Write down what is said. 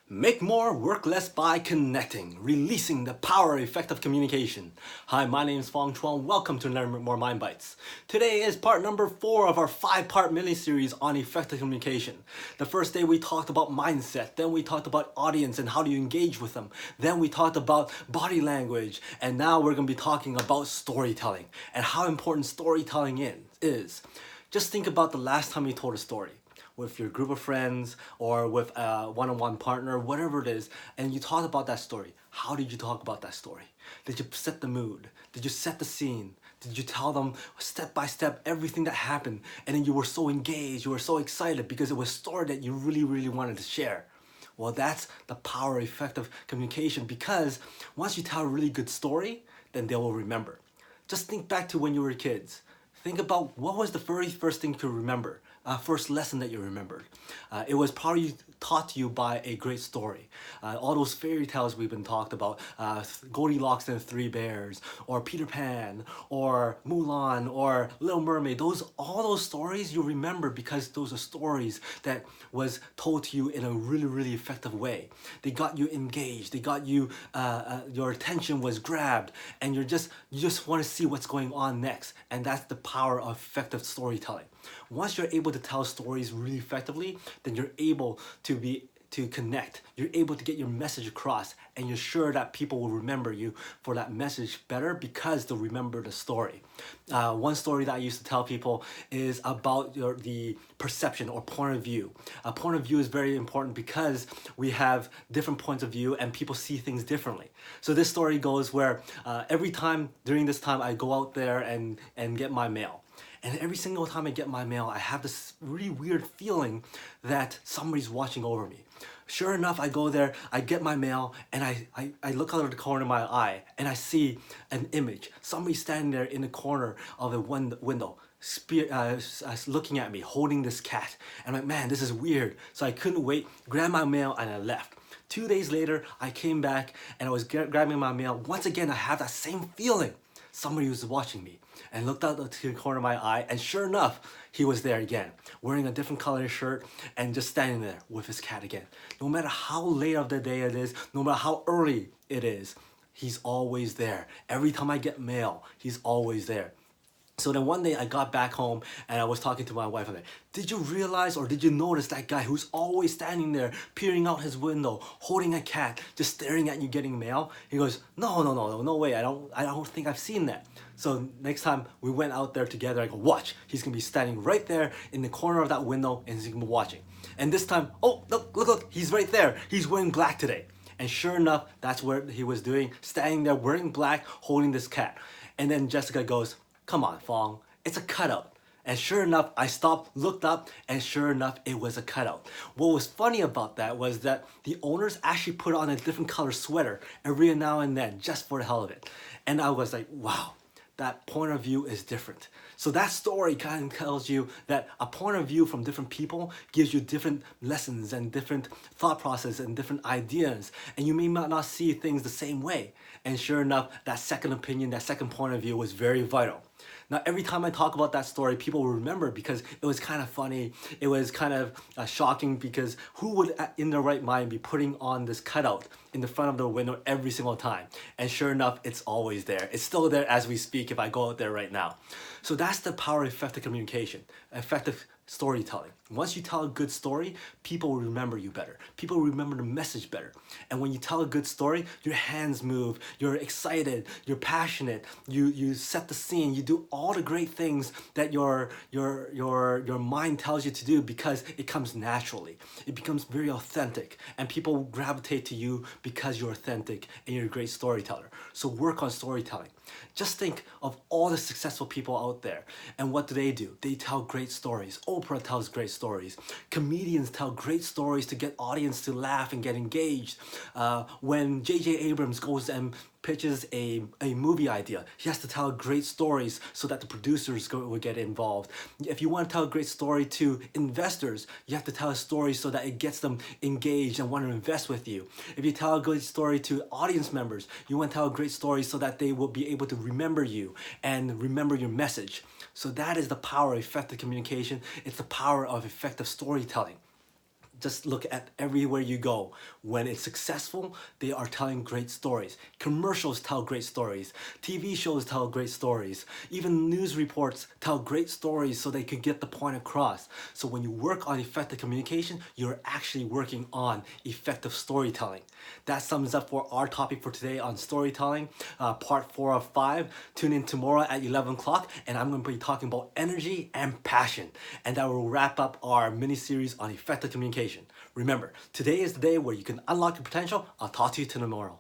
Make more, work less by connecting, releasing the power effective communication. Hi, my name is Fong Chuan. Welcome to Learn More Mind Bites. Today is part number 4 of our 5-part mini-series on effective communication. The first day we talked about mindset, then we talked about audience and how do you engage with them. Then we talked about body language, and now we're going to be talking about storytelling and how important storytelling is. Just think about the last time you told a story with your group of friends or with a one-on-one partner, whatever it is, and you talk about that story. How did you talk about that story? Did you set the mood? Did you set the scene? Did you tell them step by step everything that happened? And then you were so engaged, you were so excited because it was a story that you really wanted to share. Well, that's the power of effective communication, because once you tell a really good story, then they will remember. Just think back to when you were kids. Think about what was the very first thing you remember, first lesson that you remembered. It was probably taught to you by a great story. All those fairy tales we've been talked about, Goldilocks and the Three Bears, or Peter Pan, or Mulan, or Little Mermaid. All those stories you remember because those are stories that was told to you in a really effective way. They got you engaged. They got you, your attention was grabbed, and you just want to see what's going on next. And that's the power of effective storytelling. Once you're able to tell stories really effectively, then you're able to connect. You're able to get your message across, and you're sure that people will remember you for that message better because they'll remember the story. One story that I used to tell people is about the perception or point of view. A point of view is very important because we have different points of view and people see things differently. So this story goes where every time during this time I go out there and get my mail. And every single time I get my mail, I have this really weird feeling that somebody's watching over me. Sure enough, I go there, I get my mail, and I look out of the corner of my eye, and I see an image. Somebody standing there in the corner of the window, looking at me, holding this cat. And I'm like, man, this is weird. So I couldn't wait, grabbed my mail, and I left. 2 days later, I came back, and I was grabbing my mail. Once again, I have that same feeling. Somebody was watching me, and looked out to the corner of my eye, and sure enough, he was there again, wearing a different color shirt and just standing there with his cat again. No matter how late of the day it is, no matter how early it is, he's always there. Every time I get mail, he's always there. So then one day I got back home and I was talking to my wife. I'm like, did you realize or did you notice that guy who's always standing there, peering out his window, holding a cat, just staring at you getting mail? He goes, no way. I don't think I've seen that. So next time we went out there together, I go, watch. He's gonna be standing right there in the corner of that window and he's gonna be watching. And this time, oh, look, he's right there. He's wearing black today. And sure enough, that's what he was doing, standing there wearing black, holding this cat. And then Jessica goes, come on, Fong, it's a cutout. And sure enough, I stopped, looked up, and sure enough, it was a cutout. What was funny about that was that the owners actually put on a different color sweater every now and then, just for the hell of it. And I was like, wow, that point of view is different. So that story kind of tells you that a point of view from different people gives you different lessons and different thought process and different ideas. And you may not see things the same way. And sure enough, that second opinion, that second point of view was very vital. Now, every time I talk about that story, people will remember because it was kind of funny. It was kind of shocking because who would, in their right mind, be putting on this cutout in the front of the window every single time? And sure enough, it's always there. It's still there as we speak if I go out there right now. So that's the power of effective communication, effective storytelling. Once you tell a good story, people will remember you better. People will remember the message better. And when you tell a good story, your hands move, you're excited, you're passionate, you set the scene, you do all the great things that your mind tells you to do because it comes naturally. It becomes very authentic, and people gravitate to you because you're authentic and you're a great storyteller. So work on storytelling. Just think of all the successful people out there, and what do? They tell great stories. Oprah tells great stories. Comedians tell great stories to get audience to laugh and get engaged. When J.J. Abrams goes and pitches a movie idea, he has to tell great stories so that the producers will get involved. If you want to tell a great story to investors, you have to tell a story so that it gets them engaged and want to invest with you. If you tell a great story to audience members, you want to tell a great story so that they will be able to remember you and remember your message. So that is the power of effective communication. It's the power of effective storytelling. just look at everywhere you go. When it's successful, they are telling great stories. Commercials tell great stories. TV shows tell great stories. Even news reports tell great stories so they can get the point across. So when you work on effective communication, you're actually working on effective storytelling. That sums up for our topic for today on storytelling, part 4 of 5. Tune in tomorrow at 11 o'clock, and I'm going to be talking about energy and passion. And that will wrap up our mini-series on effective communication. Remember, today is the day where you can unlock your potential. I'll talk to you tomorrow.